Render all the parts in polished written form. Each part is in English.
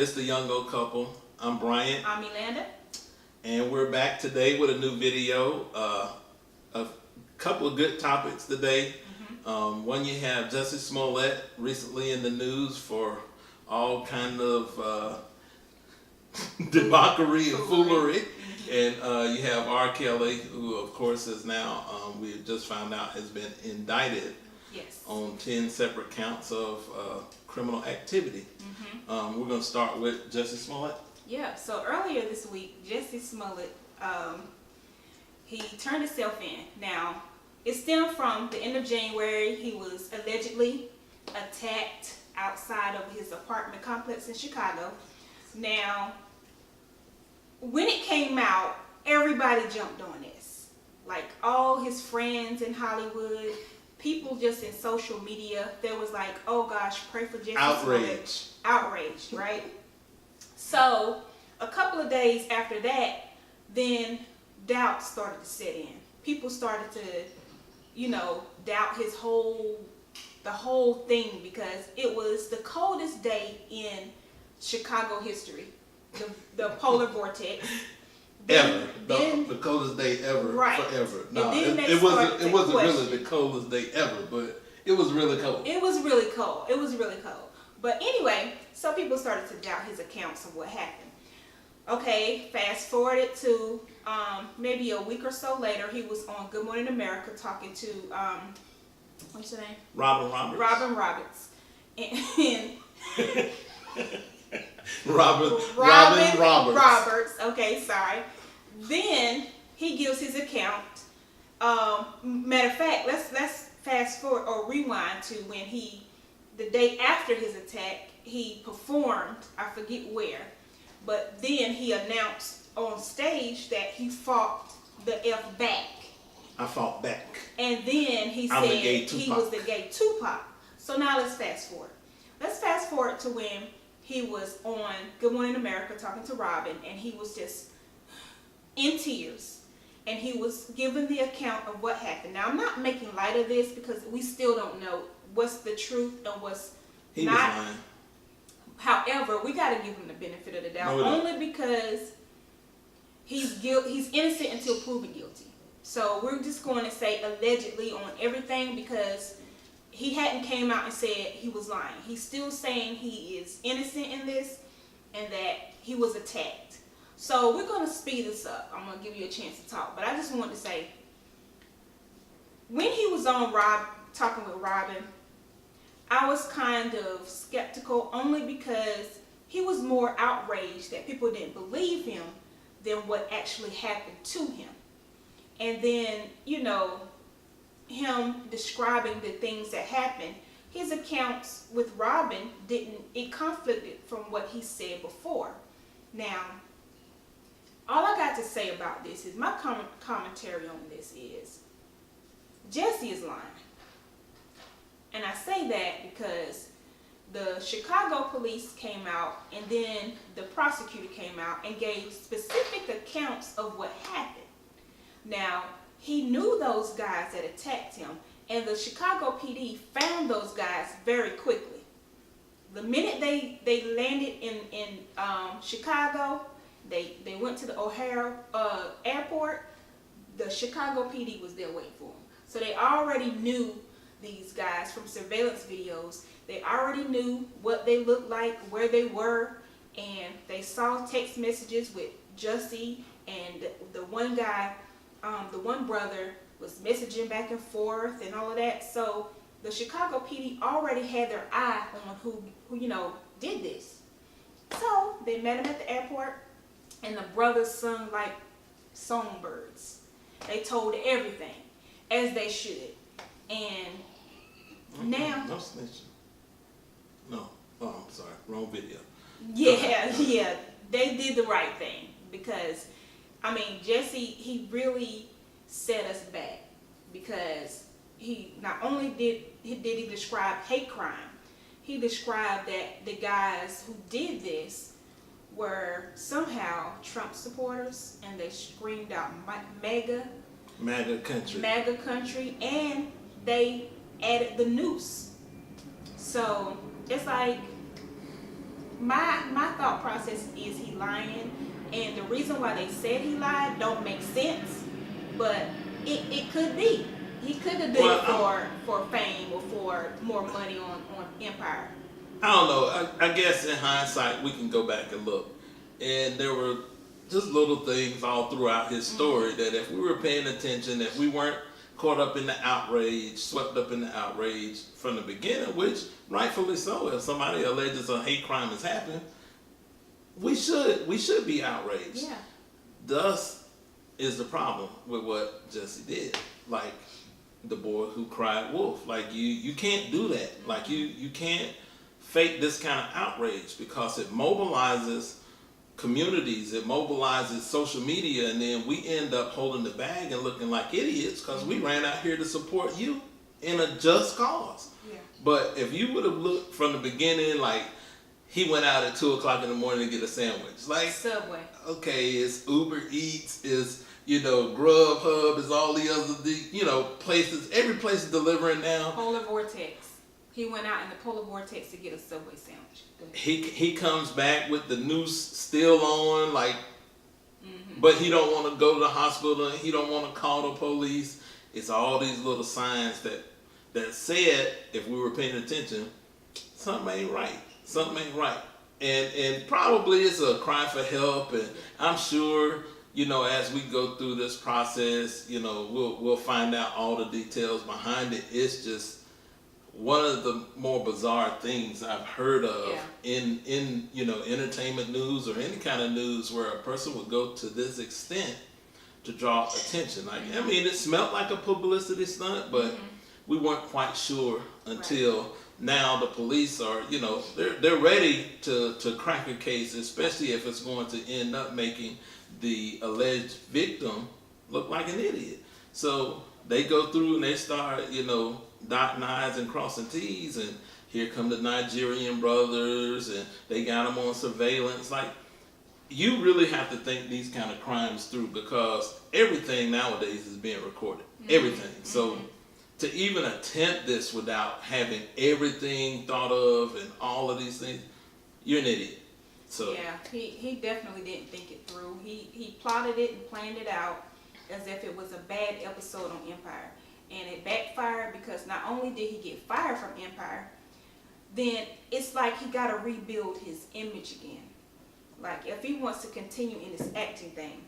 It's the Young Old Couple. I'm Bryant. I'm Elanda. And we're back today with a new video. A couple of good topics today. One, you have Jussie Smollett recently in the news for all kind of debauchery and foolery. And you have R. Kelly, who of course is now, we just found out, has been indicted on 10 separate counts of criminal activity. We're going to start with Jussie Smollett. Yeah, so earlier this week, Jussie Smollett, he turned himself in. Now, it stemmed from the end of January. He was allegedly attacked outside of his apartment complex in Chicago. Now, when it came out, everybody jumped on this. Like all his friends in Hollywood, people just in social media, there was like, oh gosh, pray for Jussie Smollett. Outraged, right? So, a couple of days after that, then doubt started to set in. People started to, doubt the whole thing, because it was the coldest day in Chicago history. The polar vortex. The coldest day ever, right. Forever. No, it wasn't really the coldest day ever, but it was really cold. It was really cold. But anyway, so people started to doubt his accounts of what happened. Okay, fast forwarded to maybe a week or so later, he was on Good Morning America talking to what's her name? Robin Roberts. Robin Roberts. And Robin Roberts. Okay, sorry. Then he gives his account. Matter of fact, let's fast forward or rewind to when the day after his attack, he performed. I forget where, but then he announced on stage that he fought the F back. I fought back. And then he said he was the gay Tupac. So now let's fast forward. Let's fast forward to when he was on Good Morning America talking to Robin, and he was just in tears. And he was giving the account of what happened. Now, I'm not making light of this because we still don't know what's the truth and what's not. Was lying. However, we got to give him the benefit of the doubt, only because he's innocent until proven guilty. So we're just going to say allegedly on everything, because he hadn't came out and said he was lying. He's still saying he is innocent in this and that he was attacked. So we're going to speed this up. I'm going to give you a chance to talk. But I just wanted to say, when he was on talking with Robin, I was kind of skeptical, only because he was more outraged that people didn't believe him than what actually happened to him. And then, him describing the things that happened, his accounts with Robin it conflicted from what he said before. Now, all I got to say about this is, my commentary on this is, Jussie is lying. And I say that because the Chicago police came out, and then the prosecutor came out and gave specific accounts of what happened. Now, he knew those guys that attacked him, and the Chicago PD found those guys very quickly. The minute they landed in Chicago, they went to the O'Hare airport. The Chicago PD was there waiting for them. So they already knew these guys from surveillance videos. They already knew what they looked like, where they were, and they saw text messages with Jussie, and the one guy, the one brother, was messaging back and forth and all of that. So the Chicago PD already had their eye on who did this. So they met him at the airport, and the brothers sung like songbirds. They told everything, as they should. And now... No snitching. No. Oh, I'm sorry. Wrong video. Yeah. They did the right thing, because, Jussie, he really set us back, because he not only did he describe hate crime, he described that the guys who did this were somehow Trump supporters, and they screamed out MAGA country, and they added the noose. So it's like, my thought process is he lying, and the reason why they said he lied don't make sense, but it could be. He could have did it for fame or for more money on Empire. I don't know. I guess in hindsight we can go back and look, and there were just little things all throughout his story that if we were paying attention, if we weren't caught up in the outrage, swept up in the outrage from the beginning, which rightfully so, if somebody alleges a hate crime has happened, we should be outraged. Yeah. Thus is the problem with what Jussie did. Like the boy who cried wolf. Like you can't do that. Like you can't fake this kind of outrage because it mobilizes communities, it mobilizes social media, and then we end up holding the bag and looking like idiots because we ran out here to support you in a just cause. Yeah. But if you would have looked from the beginning, like he went out at 2:00 in the morning to get a sandwich, like Subway. Okay, it's Uber Eats, it's Grubhub, is all the other places. Every place is delivering now. Polar Vortex. He went out in the Polar Vortex to get a Subway sandwich. He comes back with the noose still on, like, but he don't want to go to the hospital and he don't want to call the police. It's all these little signs that said, if we were paying attention, something ain't right. Something ain't right. And probably it's a cry for help, and I'm sure, as we go through this process, we'll find out all the details behind it. It's just one of the more bizarre things I've heard of in entertainment news or any kind of news where a person would go to this extent to draw attention. Like, I mean, it smelled like a publicity stunt, but we weren't quite sure until now the police are, they're ready to crack a case, especially if it's going to end up making the alleged victim look like an idiot. So they go through and they start, dotting I's and crossing T's, and here come the Nigerian brothers, and they got them on surveillance. Like, you really have to think these kind of crimes through because everything nowadays is being recorded. Everything. So to even attempt this without having everything thought of and all of these things, you're an idiot. So yeah, he definitely didn't think it through. He plotted it and planned it out as if it was a bad episode on Empire. And it backfired because not only did he get fired from Empire, then it's like he got to rebuild his image again. Like, if he wants to continue in this acting thing.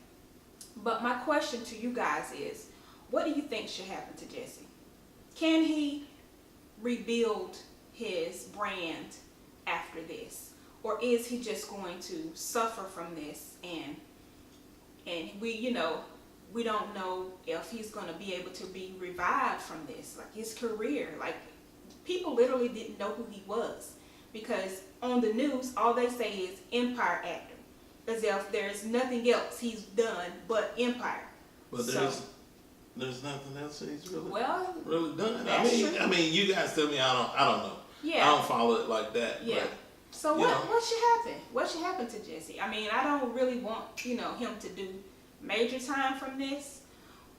But my question to you guys is, what do you think should happen to Jussie? Can he rebuild his brand after this? Or is he just going to suffer from this and we don't know if he's going to be able to be revived from this, like his career. Like, people literally didn't know who he was because on the news, all they say is Empire actor, as if there's nothing else he's done but Empire. But there's nothing else he's really done. That's true. I mean, you guys tell me I don't know. Yeah. I don't follow it like that. Yeah. But, so what should happen? What should happen to Jussie? I mean, I don't really want him to do major time from this,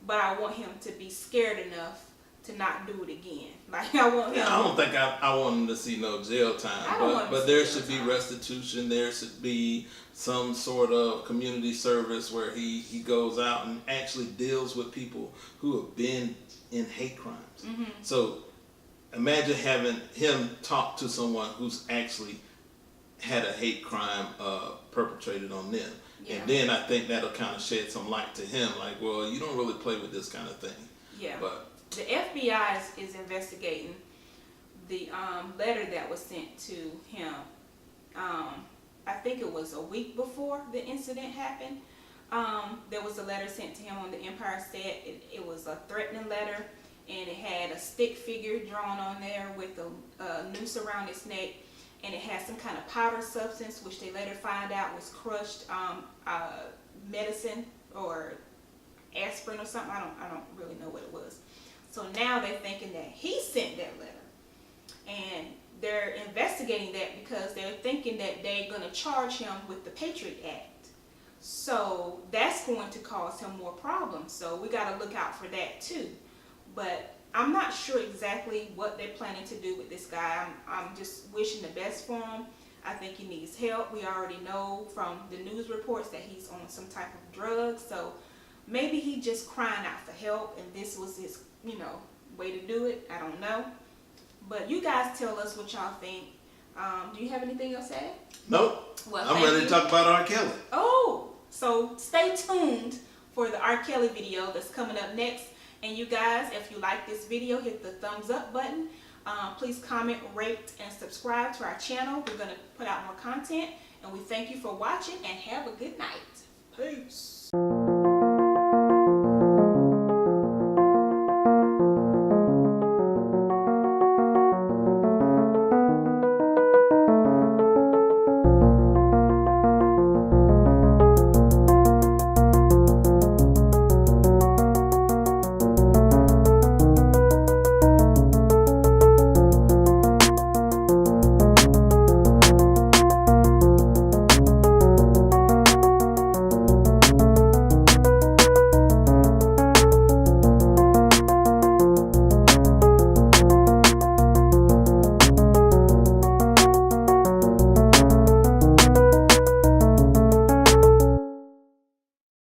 but I want him to be scared enough to not do it again. Like, I want him. I don't think I want him to see no jail time, but there should be restitution. There should be some sort of community service where he goes out and actually deals with people who have been in hate crimes. So imagine having him talk to someone who's actually had a hate crime perpetrated on them. Yeah. And then I think that'll kind of shed some light to him, like, well, you don't really play with this kind of thing. Yeah. But the FBI is investigating the letter that was sent to him. I think it was a week before the incident happened. There was a letter sent to him on the Empire set. It was a threatening letter, and it had a stick figure drawn on there with a noose around its neck. And it had some kind of powder substance, which they later find out was crushed medicine or aspirin or something. I don't really know what it was. So now they're thinking that he sent that letter, and they're investigating that because they're thinking that they're going to charge him with the Patriot Act. So that's going to cause him more problems. So we got to look out for that too. But I'm not sure exactly what they're planning to do with this guy. I'm just wishing the best for him. I think he needs help. We already know from the news reports that he's on some type of drug. So maybe he just crying out for help and this was his, way to do it. I don't know. But you guys tell us what y'all think. Do you have anything else to add? Nope. Well, I'm ready to talk about R. Kelly. Oh, so stay tuned for the R. Kelly video that's coming up next. And you guys, if you like this video, hit the thumbs up button. Please comment, rate, and subscribe to our channel. We're going to put out more content. And we thank you for watching and have a good night.